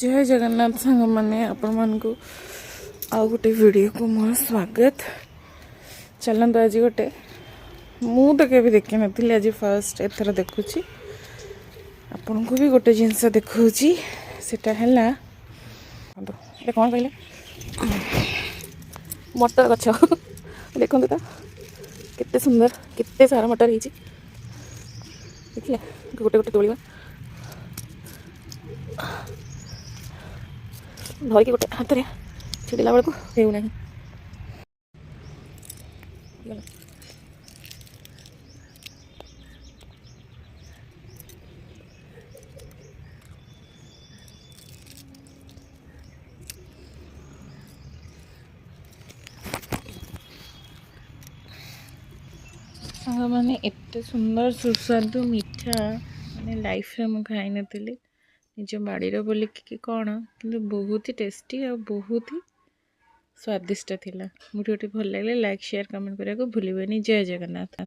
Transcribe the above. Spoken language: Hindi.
जय जगन्नाथ सांग मैंने आपण को आउ गोटे वीडियो को मोर स्वागत। चलते आज गोटे मु तो केवे देखी नी आज फर्स्ट एथर देखुची आपण को भी गोटे जिनस देखुची सेटा है कौन कहले मटर गछ देखते तो केते सुंदर केते सारा मटर हो देखिए गोटे गोटे तोड़वा धरिकी गोटे हाथ में छिड़ला बेलू हेना मैंने एत सुंदर सुस्वादु मीठा मैंने लाइफ रे मुझे खाई नी निज बाड़ीर बोलिकी कौन कि बहुत ही टेस्टी और बहुत ही स्वादिष्ट थिला। मुझे भल लगे लाइक शेयर कमेंट करने को भूलिए। जय जगन्नाथ।